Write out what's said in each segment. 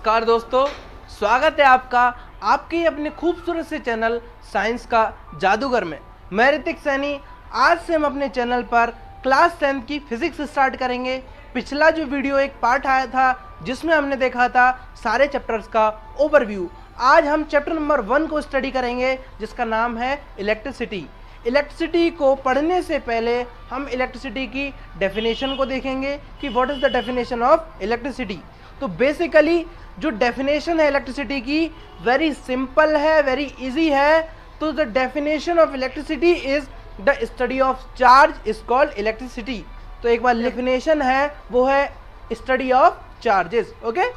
नमस्कार दोस्तों, स्वागत है आपका आपके अपने खूबसूरत से चैनल साइंस का जादूगर में। मैं ऋतिक सैनी। आज से हम अपने चैनल पर क्लास 10 की फिजिक्स स्टार्ट करेंगे। पिछला जो वीडियो एक पार्ट आया था जिसमें हमने देखा था सारे चैप्टर्स का ओवरव्यू। आज हम चैप्टर नंबर 1 को स्टडी करेंगे जिसका नाम है इलेक्ट्रिसिटी। इलेक्ट्रिसिटी को पढ़ने से पहले हम इलेक्ट्रिसिटी की डेफिनेशन को देखेंगे कि what is the definition of electricity. तो बेसिकली जो डेफिनेशन है इलेक्ट्रिसिटी की वेरी सिंपल है, वेरी इजी है। तो the definition of electricity is the study of charge is called electricity. तो एक बार डेफिनेशन है वो है study of charges. Okay,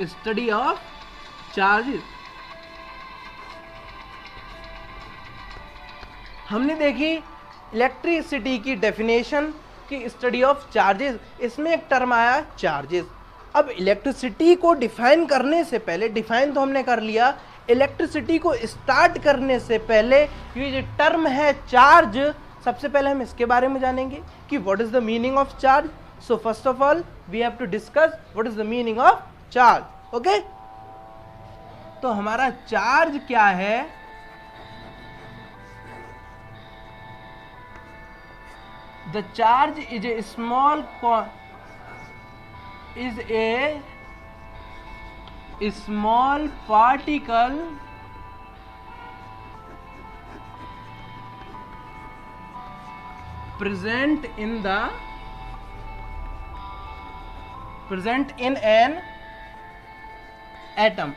study of charges. हमने देखी इलेक्ट्रिसिटी की डेफिनेशन की स्टडी ऑफ चार्जेस। इसमें एक टर्म आया चार्जेस। अब इलेक्ट्रिसिटी को डिफाइन करने से पहले, डिफाइन तो हमने कर लिया, इलेक्ट्रिसिटी को स्टार्ट करने से पहले ये जो टर्म है चार्ज, सबसे पहले हम इसके बारे में जानेंगे कि what is the meaning of charge. So first of all we have to discuss what is the meaning of charge. Okay, तो हमारा चार्ज क्या है? The charge is a small particle present in an atom।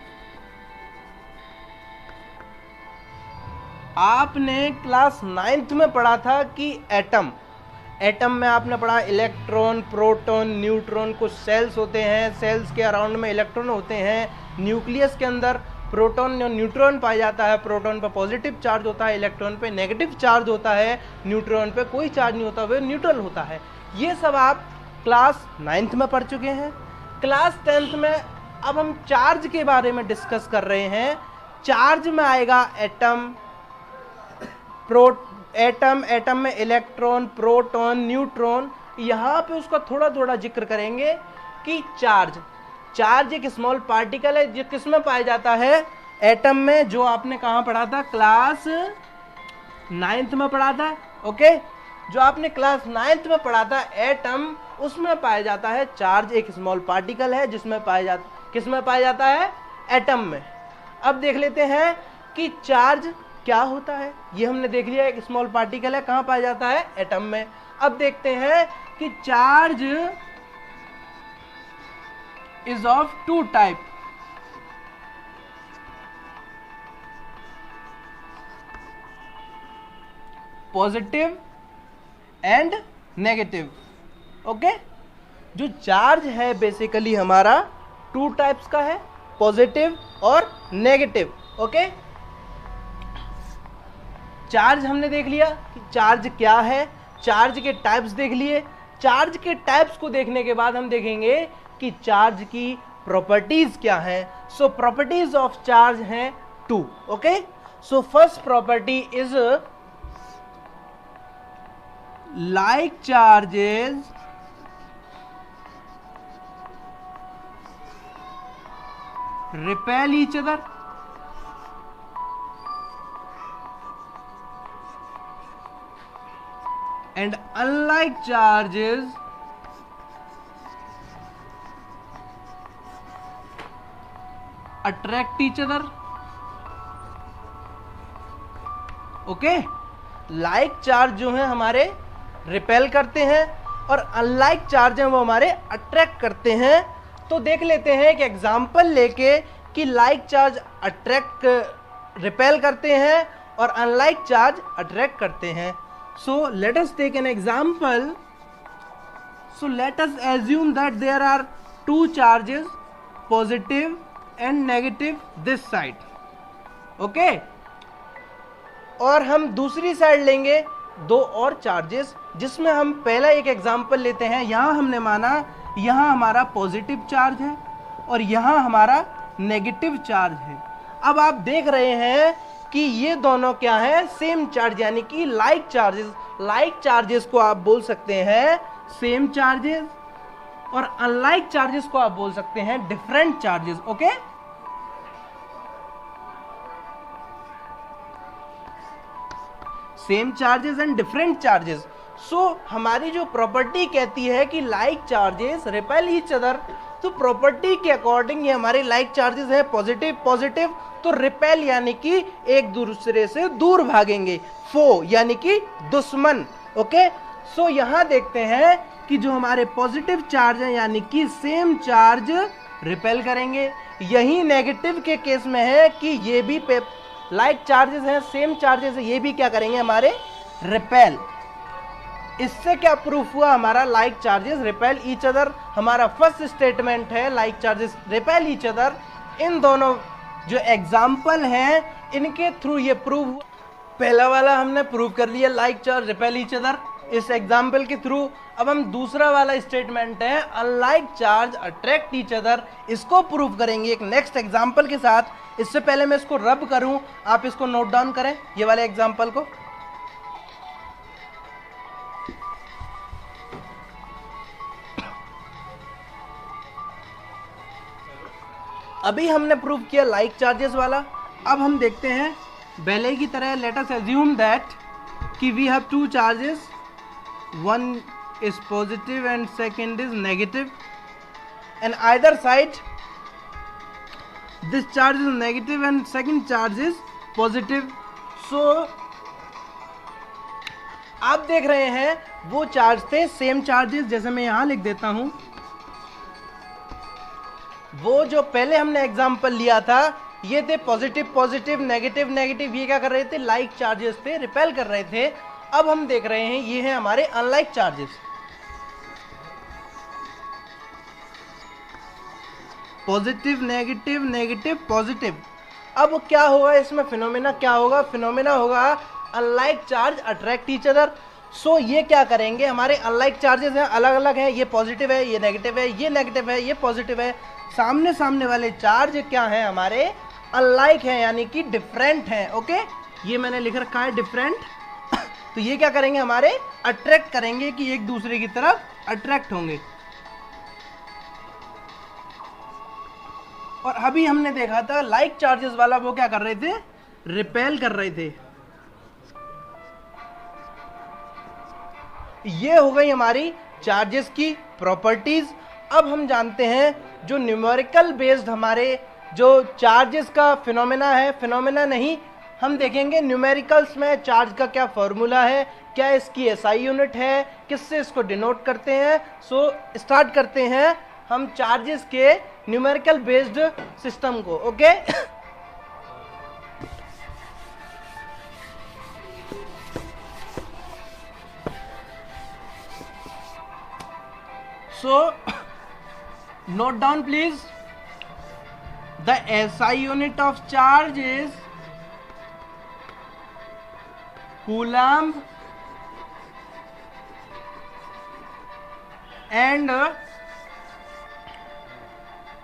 आपने class 9th में पढ़ा था कि atom में आपने पढ़ा इलेक्ट्रॉन, प्रोटॉन, न्यूट्रॉन। कुछ सेल्स होते हैं, सेल्स के अराउंड में इलेक्ट्रॉन होते हैं। न्यूक्लियस के अंदर प्रोटॉन और न्यूट्रॉन पाया जाता है। प्रोटॉन पर पॉजिटिव चार्ज होता है, इलेक्ट्रॉन पे नेगेटिव चार्ज होता है, न्यूट्रॉन पे कोई चार्ज नहीं होता, वह न्यूट्रल होता है। ये सब आप क्लास 9th में पढ़ चुके हैं। क्लास 10th में अब हम चार्ज के बारे में डिस्कस कर रहे हैं। चार्ज में आएगा एटम, एटम में इलेक्ट्रॉन, प्रोटॉन, न्यूट्रॉन। यहाँ पे उसका थोड़ा थोड़ा जिक्र करेंगे कि चार्ज एक स्मॉल पार्टिकल है जो किस में पाया जाता है? एटम में, जो आपने कहाँ पढ़ा था? क्लास 9th में पढ़ा था। ओके, जो आपने क्लास 9th में पढ़ा था एटम, उसमें पाया जाता है चार्ज। एक स्मॉल पार्टिकल है जिसमें किस में पाया जाता है? एटम में। अब देख लेते हैं कि चार्ज क्या होता है। ये हमने देख लिया, एक स्मॉल पार्टिकल है, कहाँ पाया जाता है? एटम में। अब देखते हैं कि charge is of two type. Positive and negative. Okay, जो चार्ज है बेसिकली हमारा 2 टाइप्स का है, पॉजिटिव और नेगेटिव। ओके, चार्ज हमने देख लिया कि चार्ज क्या है, चार्ज के टाइप्स देख लिए। चार्ज के टाइप्स को देखने के बाद हम देखेंगे कि चार्ज की प्रॉपर्टीज क्या हैं। सो प्रॉपर्टीज ऑफ चार्ज हैं 2। Okay, so first property is like charges repel each other and unlike charges attract each other। Okay, like charge जो है हमारे रिपेल करते हैं और अनलाइक चार्ज है वो हमारे अट्रैक्ट करते हैं। तो देख लेते हैं एक एग्जांपल लेके कि लाइक चार्ज रिपेल करते हैं और अनलाइक चार्ज अट्रैक्ट करते हैं। So let us take an example. So let us assume that there are 2 charges, positive and negative this side. Okay? और हम दूसरी साइड लेंगे 2 और चार्जेस, जिसमें हम पहला एक एग्जांपल लेते हैं। यहाँ हमने माना यहाँ हमारा पॉजिटिव चार्ज है और यहाँ हमारा नेगेटिव चार्ज है। अब आप देख रहे हैं कि ये दोनों क्या है, सेम चार्ज, यानी कि लाइक चार्जेस। लाइक चार्जेस को आप बोल सकते हैं सेम चार्जेस, और अनलाइक चार्जेस को आप बोल सकते हैं different charges. Okay, same charges and different charges. So हमारी जो प्रॉपर्टी कहती है कि like charges repel each other, तो प्रॉपर्टी के अकॉर्डिंग ये हमारे लाइक चार्जेस है पॉजिटिव पॉजिटिव, तो रिपेल यानी कि एक दूसरे से दूर भागेंगे, फो यानी कि दुश्मन। ओके, सो यहां देखते हैं कि जो हमारे पॉजिटिव चार्ज है यानी कि सेम चार्ज रिपेल करेंगे। यही नेगेटिव के केस में है कि ये भी लाइक चार्जेस हैं, सेम चार्जेस है, ये भी क्या करेंगे हमारे रिपेल। इससे क्या प्रूफ हुआ, हमारा like charges repel each other. हमारा फर्स्ट स्टेटमेंट है like charges repel each other. इन दोनों जो एग्जाम्पल हैं इनके थ्रू ये प्रूव हुआ। पहला वाला हमने प्रूव कर लिया like charge repel each other इस एग्जाम्पल के थ्रू। अब हम दूसरा वाला स्टेटमेंट है unlike charge attract each other, इसको प्रूव करेंगे एक नेक्स्ट एग्जाम्पल के साथ। इससे पहले मैं इसको रब करूं, आप इसको नोट डाउन करें ये वाले एग्जाम्पल को। अभी हमने प्रूव किया लाइक चार्जेस वाला। अब हम देखते हैं पहले की तरह, लेट अस अज्यूम दैट कि we have two charges, one is positive and second is negative, and either side this charge is negative and second charge is positive. So आप देख रहे हैं वो चार्ज थे सेम चार्जेस, जैसे मैं यहां लिख देता हूं। वो जो पहले हमने एग्जाम्पल लिया था ये थे पॉजिटिव पॉजिटिव नेगेटिव नेगेटिव, ये क्या कर रहे थे, लाइक चार्जेस थे, रिपेल कर रहे थे। अब हम देख रहे हैं ये हैं हमारे unlike charges, positive negative negative positive. अब क्या होगा इसमें, फिनोमेना क्या होगा, फिनोमेना होगा unlike charge attract each other. So ये क्या करेंगे, हमारे अनलाइक चार्जेस हैं, अलग अलग हैं, ये पॉजिटिव है, ये नेगेटिव है, ये नेगेटिव है, ये पॉजिटिव है। सामने सामने वाले चार्ज क्या हैं हमारे, अनलाइक हैं, यानी कि डिफरेंट हैं। ओके, ये मैंने लिख रखा है डिफरेंट। तो ये क्या करेंगे, हमारे अट्रैक्ट करेंगे, कि एक दूसरे की तरफ अट्रैक्ट होंगे। और अभी हमने देखा था लाइक चार्जेस वाला, वो क्या कर रहे थे, रिपेल कर रहे थे। ये हो गई हमारी चार्जेस की प्रॉपर्टीज। अब हम जानते हैं जो न्यूमेरिकल बेस्ड हमारे जो चार्जेस का फिनोमेना है, फिनोमेना नहीं, हम देखेंगे न्यूमेरिकल्स में चार्ज का क्या फॉर्मूला है, क्या इसकी एसआई यूनिट है, किससे इसको डिनोट करते हैं। सो स्टार्ट करते हैं हम चार्जेस के न्यूमेरिकल बेस्ड सिस्टम को। Okay, so note down please, the SI unit of charge is coulomb and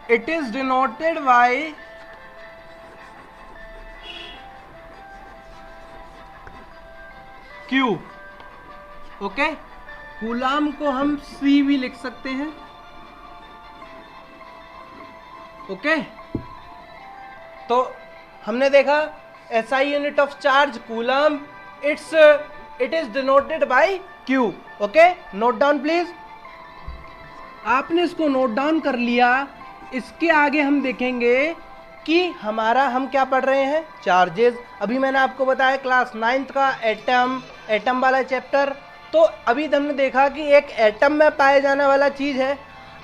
it is denoted by Q। Okay, coulomb को हम C भी लिख सकते हैं। ओके, तो हमने देखा SI unit of charge coulomb, it is denoted by Q। Okay, note down please. आपने इसको नोट डाउन कर लिया। इसके आगे हम देखेंगे कि हमारा हम क्या पढ़ रहे हैं, चार्जेस। अभी मैंने आपको बताया क्लास 9th का एटम वाला चैप्टर। तो अभी हमने देखा कि एक एटम में पाया जाने वाला चीज़ है।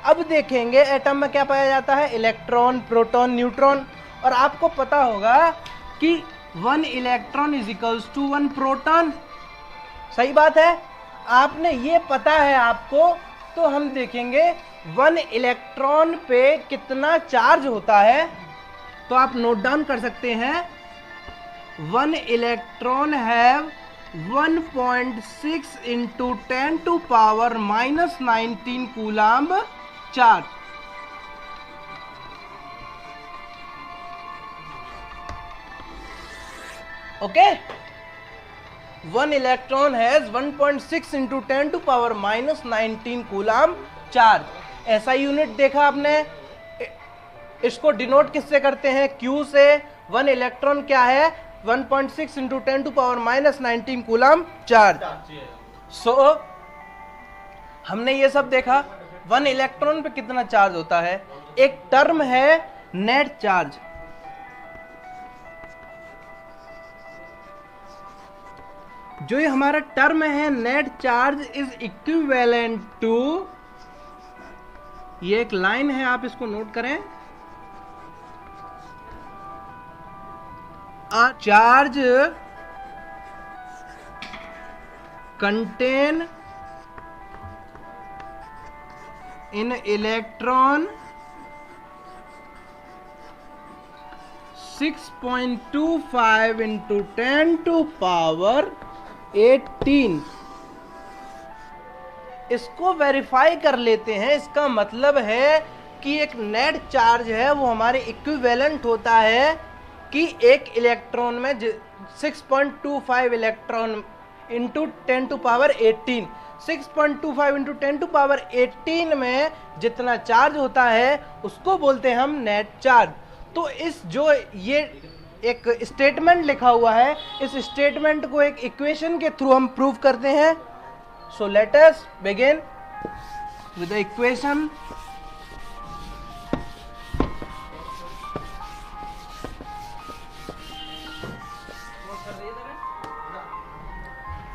अब देखेंगे एटम में क्या पाया जाता है, इलेक्ट्रॉन, प्रोटॉन, न्यूट्रॉन। और आपको पता होगा कि 1 electron is equals to 1 proton. सही बात है, आपने ये पता है आपको। तो हम देखेंगे 1 इलेक्ट्रॉन पे कितना चार्ज होता है, तो आप नोट डाउन कर सकते हैं 1 electron have 1.6 into 10 to power -19 coulomb charge. Okay, 1 electron has 1.6 into 10 to power minus 19 coulomb charge. ऐसा यूनिट देखा आपने, इसको डिनोट किससे करते हैं? Q से। 1 इलेक्ट्रॉन क्या है? 1.6 into 10 to power minus 19 coulomb charge. So हमने ये सब देखा। 1 इलेक्ट्रॉन पे कितना चार्ज होता है? एक टर्म है नेट चार्ज, जो ये हमारा टर्म है net charge is equivalent to, ये एक लाइन है, आप इसको नोट करें, a charge contain in electron 6.25 into 10 to power 18। इसको वेरीफाई कर लेते हैं। इसका मतलब है कि एक नेट चार्ज है वो हमारे इक्विवेलेंट होता है कि एक इलेक्ट्रॉन में 6.25 electron into 10 to power 18, 6.25 into 10 to power 18 में जितना चार्ज होता है उसको बोलते हैं हम नेट चार्ज। तो इस जो ये एक स्टेटमेंट लिखा हुआ है, इस स्टेटमेंट को एक इक्वेशन के थ्रू हम प्रूव करते हैं। So let us begin with the equation.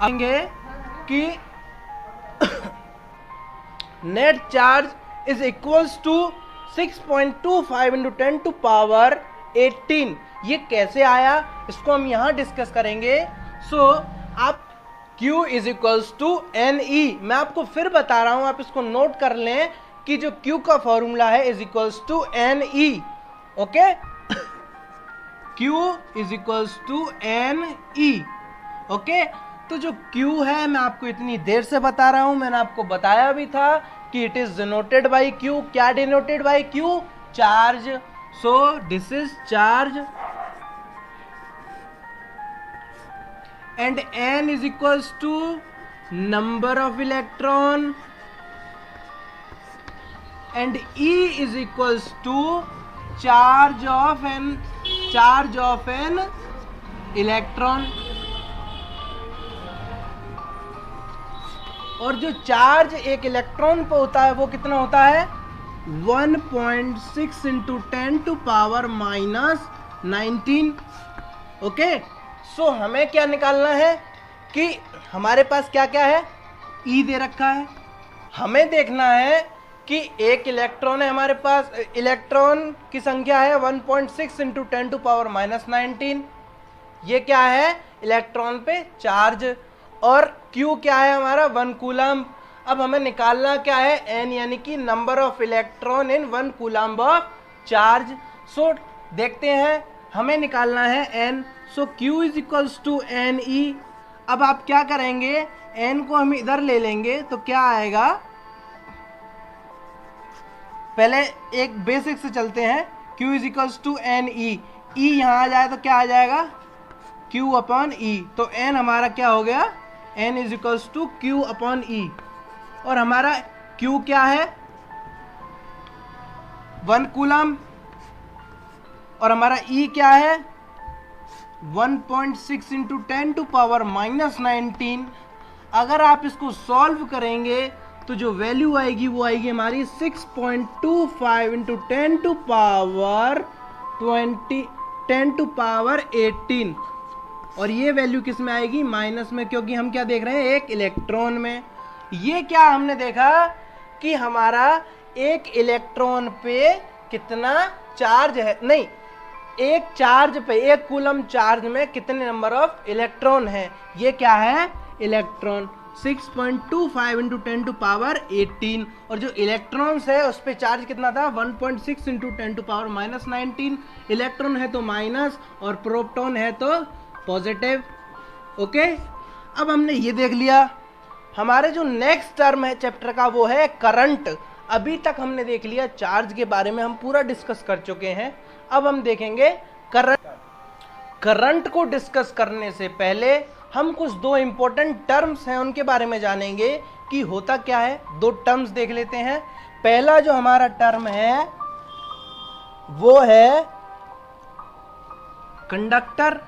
आएंगे कि net charge is equals to 6.25 into 10 to power 18। ये कैसे आया इसको हम यहां डिस्कस करेंगे। सो आप Q is equals to NE, मैं आपको फिर बता रहा हूं, आप इसको नोट कर लें कि जो Q का फॉर्मूला है is equals to NE। Okay, Q is equals to NE। Okay, तो जो Q है मैं आपको इतनी देर से बता रहा हूं, मैंने आपको बताया भी था कि it is denoted by Q। क्या denoted by Q? Charge. So this is charge and N is equals to number of electron and E is equals to charge of an electron. और जो चार्ज एक electron पे होता है वो कितना होता है? 1.6 into 10 to power minus 19। Okay, so हमें क्या निकालना है कि हमारे पास क्या क्या है? ई दे रखा है। हमें देखना है कि एक इलेक्ट्रॉन है हमारे पास, इलेक्ट्रॉन की संख्या है 1.6 इंटू 10 टू पावर माइनस 19। ये क्या है? इलेक्ट्रॉन पे चार्ज। और Q क्या है हमारा? 1 कूलम। अब हमें निकालना क्या है? N, यानी कि number of electron in 1 coulomb of charge. So देखते हैं, हमें निकालना है N। So Q is equals to NE। अब आप क्या करेंगे? N को हम इधर ले लेंगे तो क्या आएगा? पहले एक बेसिक से चलते हैं। Q is equals to NE। E यहाँ आ जाए तो क्या आ जाएगा? Q upon E। तो N हमारा क्या हो गया? N is equals to Q upon E। और हमारा Q क्या है? 1 कूलम। और हमारा E क्या है? 1.6 इंटू 10 टू पावर माइनस 19। अगर आप इसको सॉल्व करेंगे तो जो वैल्यू आएगी वो आएगी हमारी 6.25 into 10 to power 10 to power 18। और ये वैल्यू किस में आएगी? माइनस में, क्योंकि हम क्या देख रहे हैं? एक इलेक्ट्रॉन में। ये क्या हमने देखा कि हमारा एक इलेक्ट्रॉन पे कितना चार्ज है, नहीं, एक चार्ज पे, एक कूलम चार्ज में कितने नंबर ऑफ इलेक्ट्रॉन है। ये क्या है? इलेक्ट्रॉन। 6.25 into 10 to power 18। और जो इलेक्ट्रॉन्स है उस पे चार्ज कितना था? 1.6 into 10 to power minus 19। Electron है तो माइनस और प्रोटॉन है तो पॉजिटिव। ओके, अब हमने ये देख लिया। हमारे जो नेक्स्ट टर्म है चैप्टर का वो है करंट। अभी तक हमने देख लिया चार्ज के बारे में, हम पूरा डिस्कस कर चुके हैं। अब हम देखेंगे करंट। करंट को डिस्कस करने से पहले हम कुछ दो इंपॉर्टेंट टर्म्स हैं उनके बारे में जानेंगे कि होता क्या है। दो टर्म्स देख लेते हैं। पहला जो हमारा टर्म है वो है conductor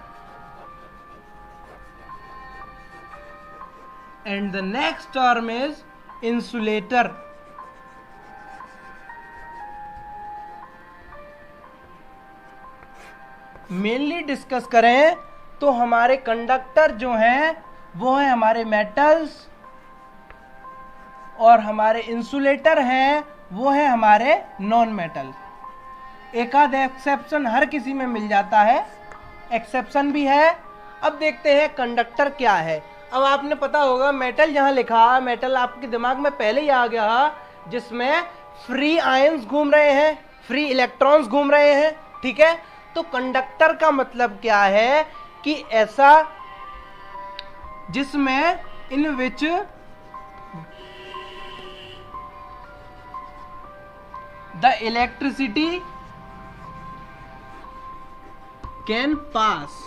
and the next term is insulator. Mainly discuss करें तो हमारे कंडक्टर जो हैं वो है हमारे मेटल्स और हमारे इंसुलेटर हैं वो है हमारे नॉन मेटल। एक आध एक्सेप्शन हर किसी में मिल जाता है, एक्सेप्शन भी है। अब देखते हैं कंडक्टर क्या है। अब आपने पता होगा मेटल जहां लिखा, मेटल आपके दिमाग में पहले ही आ गया जिसमें फ्री आयंस घूम रहे हैं, फ्री इलेक्ट्रॉन्स घूम रहे हैं, ठीक है। तो कंडक्टर का मतलब क्या है कि ऐसा जिसमें in which the electricity can pass.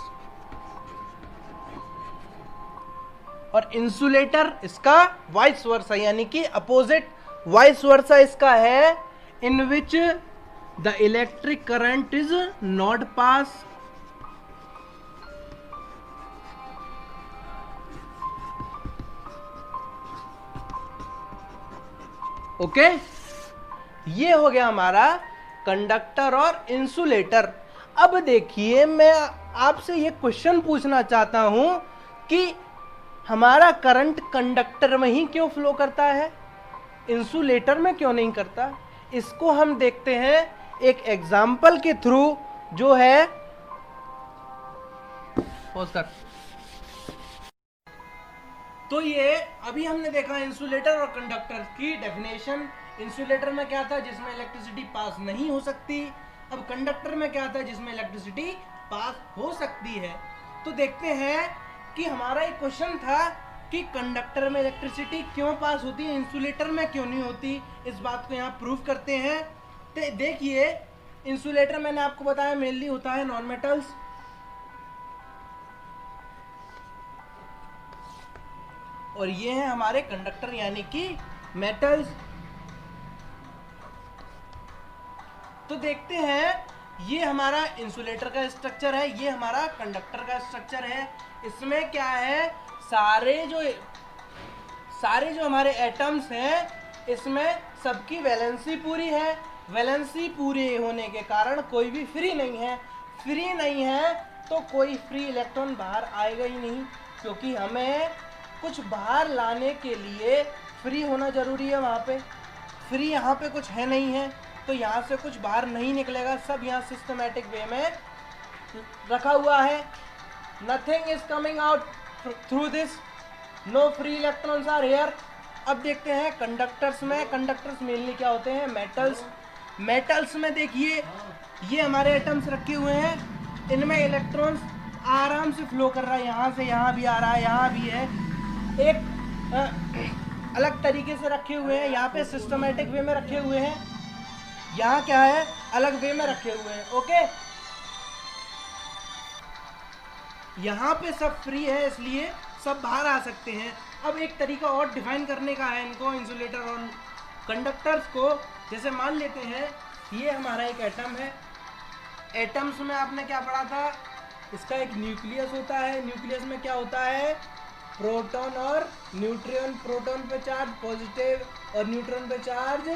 और इंसुलेटर इसका वाइस वर्सा यानी कि अपोजिट वाइस वर्सा इसका है, in which the electric current is not pass. Okay, ये हो गया हमारा कंडक्टर और इंसुलेटर। अब देखिए मैं आपसे ये क्वेश्चन पूछना चाहता हूं कि हमारा करंट कंडक्टर में ही क्यों फ्लो करता है, इंसुलेटर में क्यों नहीं करता। इसको हम देखते हैं एक एग्जाम्पल के थ्रू जो है तो ये अभी हमने देखा इंसुलेटर और कंडक्टर की डेफिनेशन। इंसुलेटर में क्या था, जिसमें इलेक्ट्रिसिटी पास नहीं हो सकती। अब कंडक्टर में क्या था, जिसमें इलेक्ट्रिसिटी पास हो सकती है। तो देखते हैं कि हमारा एक क्वेश्चन था कि कंडक्टर में इलेक्ट्रिसिटी क्यों पास होती है, इंसुलेटर में क्यों नहीं होती। इस बात को यहाँ प्रूव करते हैं। तो देखिए इंसुलेटर मैंने आपको बताया मेनली होता है नॉन मेटल्स, और ये है हमारे कंडक्टर यानी कि मेटल्स। तो देखते हैं ये हमारा इंसुलेटर का स्ट्रक्चर है, ये हमारा कंडक्टर का स्ट्रक्चर है। इसमें क्या है, सारे जो हमारे एटम्स हैं इसमें सबकी वैलेंसी पूरी है। वैलेंसी पूरे होने के कारण कोई भी फ्री नहीं है। फ्री नहीं है तो कोई फ्री इलेक्ट्रॉन बाहर आएगा ही नहीं, क्योंकि हमें कुछ बाहर लाने के लिए फ्री होना ज़रूरी है। वहाँ पे फ्री यहाँ पे कुछ है नहीं है, तो यहाँ से कुछ बाहर नहीं निकलेगा। सब यहाँ सिस्टमेटिक वे में रखा हुआ है। Nothing is coming out through this, no free electrons are here. अब देखते हैं कंडक्टर्स में। कंडक्टर्स मेनली क्या होते हैं, मेटल्स। मेटल्स में देखिए ये हमारे एटम्स रखे हुए हैं, इनमें इलेक्ट्रॉन्स आराम से फ्लो कर रहा है, यहाँ से यहाँ भी आ रहा है, यहाँ भी है। एक अलग तरीके से रखे हुए हैं, यहाँ पे सिस्टमेटिक वे में रखे हुए हैं, यहाँ क्या है अलग वे में रखे हुए हैं। ओके, यहाँ पे सब फ्री है इसलिए सब बाहर आ सकते हैं। अब एक तरीका और डिफाइन करने का है इनको, इंसुलेटर और कंडक्टर्स को। जैसे मान लेते हैं ये हमारा एक एटम है। एटम्स में आपने क्या पढ़ा था, इसका एक न्यूक्लियस होता है। न्यूक्लियस में क्या होता है, प्रोटॉन और न्यूट्रॉन। प्रोटॉन पे चार्ज पॉजिटिव और न्यूट्रॉन पे चार्ज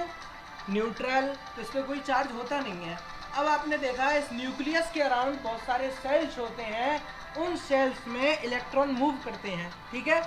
न्यूट्रल, तो इस पर कोई चार्ज होता नहीं है। अब आपने देखा है इस न्यूक्लियस के अराउंड बहुत सारे सेल्स होते हैं, उन सेल्स में इलेक्ट्रॉन मूव करते हैं, ठीक है।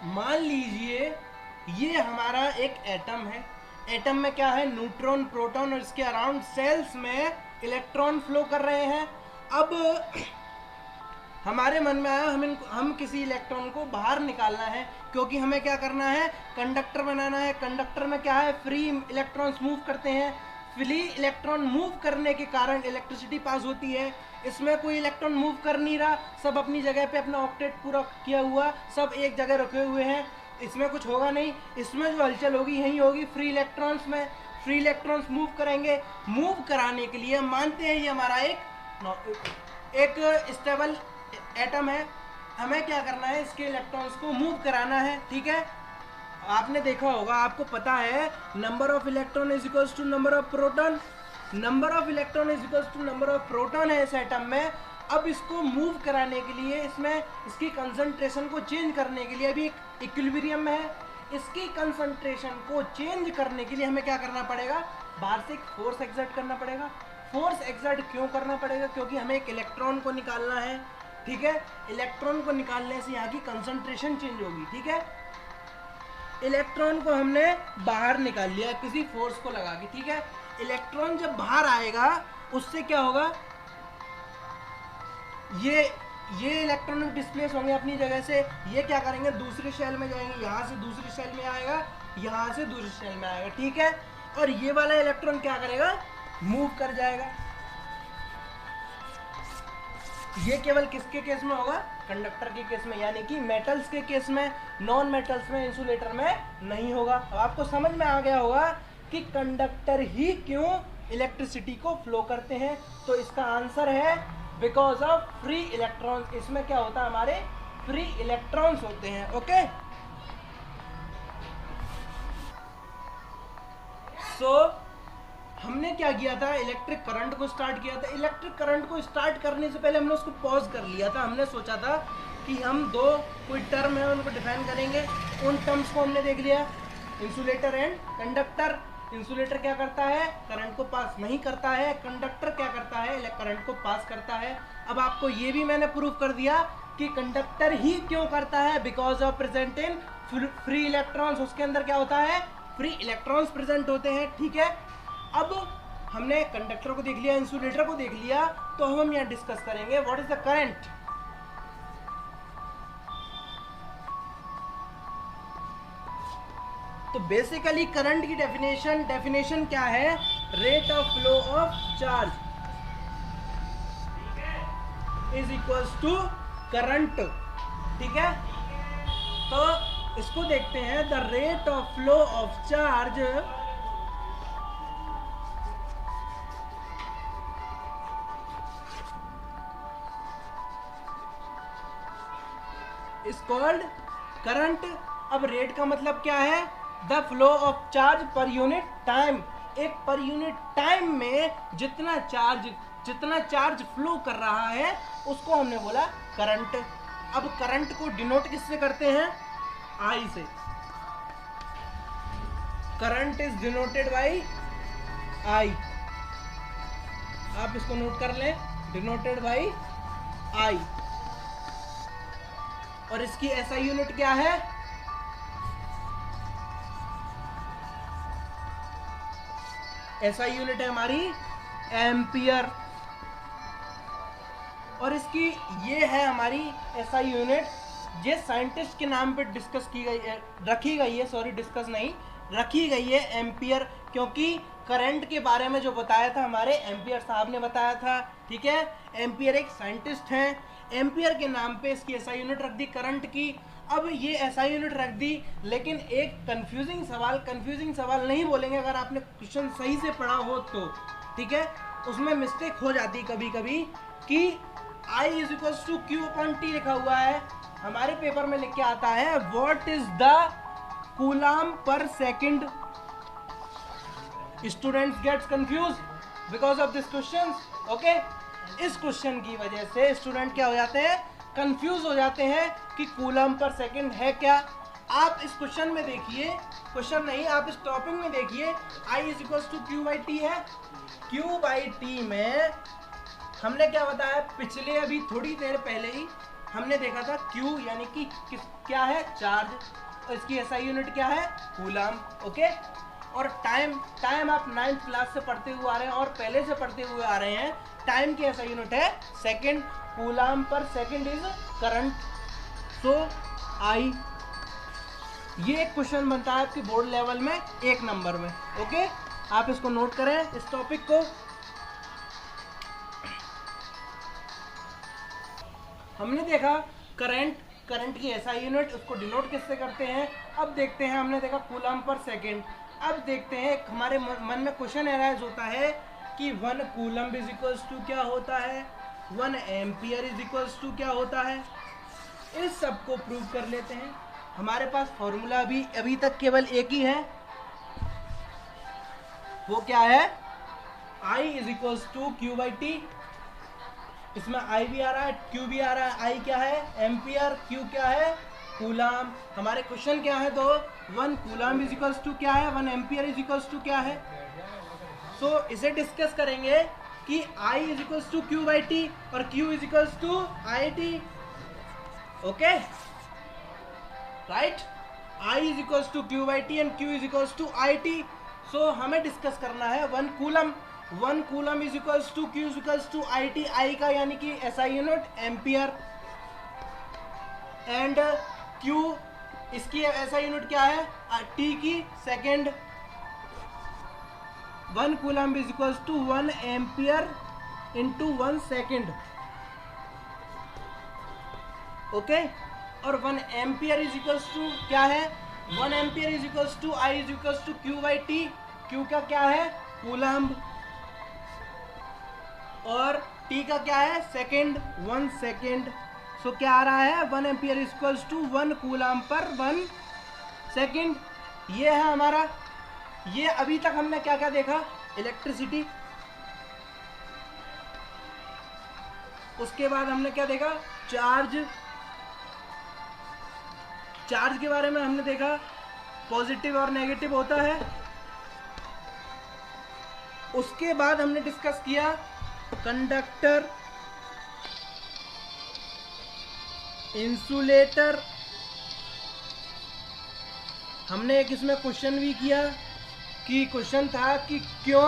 मान लीजिए ये हमारा एक एटम है। एटम में क्या है, न्यूट्रॉन, प्रोटॉन और इसके अराउंड सेल्स में इलेक्ट्रॉन फ्लो कर रहे हैं। अब हमारे मन में आया हम किसी इलेक्ट्रॉन को बाहर निकालना है, क्योंकि हमें क्या करना है, कंडक्टर बनाना है। कंडक्टर में क्या है, फ्री इलेक्ट्रॉन्स मूव करते हैं। फ्री इलेक्ट्रॉन मूव करने के कारण इलेक्ट्रिसिटी पास होती है। इसमें कोई इलेक्ट्रॉन मूव कर नहीं रहा, सब अपनी जगह पे अपना ऑक्टेट पूरा किया हुआ, सब एक जगह रखे हुए हैं, इसमें कुछ होगा नहीं। इसमें जो हलचल होगी यही होगी फ्री इलेक्ट्रॉन्स में। फ्री इलेक्ट्रॉन्स मूव करेंगे। मूव कराने के लिए मानते हैं ये हमारा एक स्टेबल एटम है, हमें क्या करना है, इसके इलेक्ट्रॉन्स को मूव कराना है। ठीक है, आपने देखा होगा, आपको पता है number of electron is equals to number of proton. Number of electron is equals to number of proton है इस एटम में। अब इसको मूव कराने के लिए, इसमें इसकी कंसंट्रेशन को चेंज करने के लिए, अभी एक इक्विलिब्रियम में है, इसकी कंसंट्रेशन को चेंज करने के लिए हमें क्या करना पड़ेगा, बाहर से एक फोर्स एक्सर्ट करना पड़ेगा। फोर्स एक्सर्ट क्यों करना पड़ेगा, क्योंकि हमें एक इलेक्ट्रॉन को निकालना है। ठीक है, इलेक्ट्रॉन को निकालने से यहाँ की कंसंट्रेशन चेंज होगी। ठीक है, इलेक्ट्रॉन को हमने बाहर निकाल लिया किसी फोर्स को लगा के। ठीक है, इलेक्ट्रॉन जब बाहर आएगा उससे क्या होगा, ये इलेक्ट्रॉन डिस्प्लेस होंगे अपनी जगह से। ये क्या करेंगे, दूसरे शेल में जाएंगे, यहाँ से दूसरी शेल में आएगा, यहाँ से दूसरी शेल में आएगा। ठीक है, और ये वाला इलेक्ट्रॉन क्या करेगा, मूव कर जाएगा। ये केवल किसके केस में होगा, कंडक्टर के केस में, यानी कि मेटल्स के केस में। नॉन मेटल्स में, इंसुलेटर में नहीं होगा। अब आपको समझ में आ गया होगा कि कंडक्टर ही क्यों इलेक्ट्रिसिटी को फ्लो करते हैं। तो इसका आंसर है बिकॉज ऑफ फ्री इलेक्ट्रॉन्स। इसमें क्या होता है, हमारे फ्री इलेक्ट्रॉन्स होते हैं। ओके, सो हमने क्या किया था, इलेक्ट्रिक करंट को स्टार्ट किया था। इलेक्ट्रिक करंट को स्टार्ट करने से पहले हमने उसको पॉज कर लिया था। हमने सोचा था कि हम दो कोई टर्म है उनको डिफाइन करेंगे, उन टर्म्स को हमने देख लिया, इंसुलेटर एंड कंडक्टर। इंसुलेटर क्या करता है, करंट को पास नहीं करता है। कंडक्टर क्या करता है, करंट को पास करता है। अब आपको ये भी मैंने प्रूव कर दिया कि कंडक्टर ही क्यों करता है, because of present in free electrons. उसके अंदर क्या होता है, फ्री इलेक्ट्रॉन्स प्रेजेंट होते हैं। ठीक है, अब हमने कंडक्टर को देख लिया, इंसुलेटर को देख लिया, तो हम यहाँ डिस्कस करेंगे व्हाट इज द करंट। तो बेसिकली करंट की डेफिनेशन क्या है, rate of flow of charge is equals to current. ठीक है, तो इसको देखते हैं, the rate of flow of charge is called current. अब रेट का मतलब क्या है, the flow of charge per unit time. एक पर यूनिट टाइम में जितना चार्ज फ्लो कर रहा है उसको हमने बोला करंट। अब करंट को डिनोट किससे करते हैं, आई से। Current is denoted by I, आप इसको नोट कर लें, डिनोटेड बाई आई। और इसकी एसआई यूनिट क्या है, एसआई यूनिट है हमारी एम्पियर। और इसकी ये है हमारी एसआई यूनिट, ये साइंटिस्ट के नाम पे डिस्कस की गई है, रखी गई है, सॉरी डिस्कस नहीं, रखी गई है एम्पियर, क्योंकि करंट के बारे में जो बताया था हमारे एम्पियर साहब ने बताया था। ठीक है, एम्पियर एक साइंटिस्ट हैं, एम्पियर के नाम पे इसकी एसआई यूनिट रख दी करंट की। अब ये एसआई यूनिट रख दी, लेकिन एक कंफ्यूजिंग सवाल नहीं बोलेंगे अगर आपने क्वेश्चन सही से पढ़ा हो तो। ठीक है, उसमें मिस्टेक हो जाती कभी कभी कि I is equal to Q upon T लिखा हुआ है, हमारे पेपर में लिख के आता है what is the coulomb per second. Students gets confuse because of this question. Okay, इस क्वेश्चन की वजह से स्टूडेंट क्या हो जाते हैं, कंफ्यूज हो जाते हैं कि कूलम पर सेकंड है क्या। आप इस क्वेश्चन में देखिए, क्वेश्चन नहीं, आप इस टॉपिक में देखिए, I is equal to Q by T है। क्यू बाई टी में हमने क्या बताया, पिछले अभी थोड़ी देर पहले ही हमने देखा था Q यानी कि क्या है, चार्ज, और इसकी एसआई यूनिट क्या है, कूलम। ओके, और टाइम आप 9th क्लास से पढ़ते हुए आ रहे हैं और पहले से पढ़ते हुए आ रहे हैं। टाइम की ऐसा यूनिट है सेकेंड, कूलाम पर सेकेंड इज करंट। सो आई, ये एक क्वेश्चन बनता है आपके बोर्ड लेवल में 1 नंबर में। ओके, आप इसको नोट करें इस टॉपिक को। हमने देखा करंट की ऐसा यूनिट, उसको डिनोट किससे करते हैं। अब देखते हैं, हमने देखा कूलाम पर सेकेंड। अब देखते हैं हमारे मन में क्वेश्चन एराइज होता है कि 1 कूलम इज इक्वल्स टू क्या होता है, 1 एम्पियर इज इक्वल्स टू क्या होता है। इस सब को प्रूव कर लेते हैं। हमारे पास फॉर्मूला अभी तक केवल एक ही है, वो क्या है, I is equals to Q by T. इसमें I भी आ रहा है, Q भी आ रहा है। I क्या है, एम्पियर, Q क्या है, कूलाम। हमारे क्वेश्चन क्या है, तो 1 कूलाम इज इक्वल्स टू क्या है, 1 एम्पियर इज इक्वल्स टू क्या है। सो इसे डिस्कस करेंगे कि I is equals to Q by T और Q is equals to I T. Okay, right, I is equals to Q by T and Q is equals to I T. So हमें discuss करना है 1 coulomb is equals to Q is equals to I T. I का यानी कि ऐसा unit ampere, and Q इसकी ऐसा unit क्या है, टी की second. 1 coulomb is equals to 1 ampere into 1 second. Okay, और 1 एम्पियर इज इक्वल्स टू क्या है, 1 ampere is equals to I is equals to Q by T. Q का क्या है, कूलम, और टी का क्या है, सेकेंड, 1 सेकेंड। सो क्या आ रहा है, 1 ampere is equals to 1 coulomb per 1 second. ये है हमारा। ये अभी तक हमने क्या क्या देखा, इलेक्ट्रिसिटी। उसके बाद हमने क्या देखा, चार्ज के बारे में हमने देखा, पॉजिटिव और नेगेटिव होता है। उसके बाद हमने डिस्कस किया कंडक्टर, इंसुलेटर। हमने एक इसमें क्वेश्चन भी किया कि क्वेश्चन था कि क्यों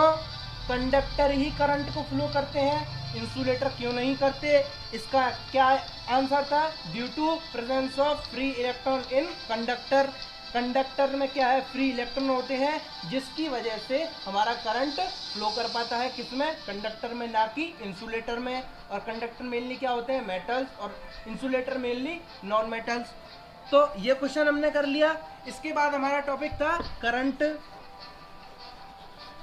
कंडक्टर ही करंट को फ्लो करते हैं, इंसुलेटर क्यों नहीं करते। इसका क्या आंसर था, due to presence of free electron in conductor. Conductor में क्या है, फ्री इलेक्ट्रॉन होते हैं, जिसकी वजह से हमारा करंट फ्लो कर पाता है, किसमें, कंडक्टर में, ना कि इंसुलेटर में। और कंडक्टर मेनली क्या होते हैं, मेटल्स, और इंसुलेटर मेनली नॉन मेटल्स। तो ये क्वेश्चन हमने कर लिया। इसके बाद हमारा टॉपिक था करंट।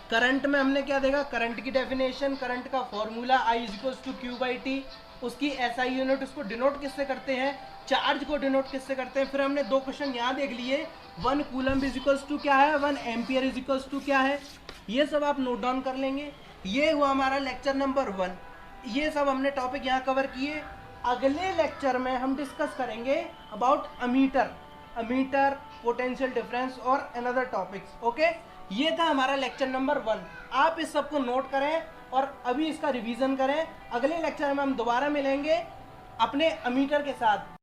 करंट में हमने क्या देखा, करंट की डेफिनेशन, करंट का formula I is equals to Q by T. उसकी SI यूनिट, उसको डिनोट किससे करते हैं, चार्ज को डिनोट किससे करते हैं। फिर हमने 2 क्वेश्चन यहाँ देख लिए, 1 कूलम इज इक्वल्स टू क्या है, 1 एम्पियर इज इक्वल्स टू क्या है। ये सब आप नोट डाउन कर लेंगे। ये हुआ हमारा लेक्चर नंबर 1। ये सब हमने टॉपिक यहाँ कवर किए। अगले लेक्चर में हम डिस्कस करेंगे अबाउट अमीटर, पोटेंशियल डिफरेंस और अनदर टॉपिक्स। ओके, ये था हमारा लेक्चर नंबर 1। आप इस सब को नोट करें और अभी इसका रिवीजन करें। अगले लेक्चर में हम दोबारा मिलेंगे अपने अमीटर के साथ।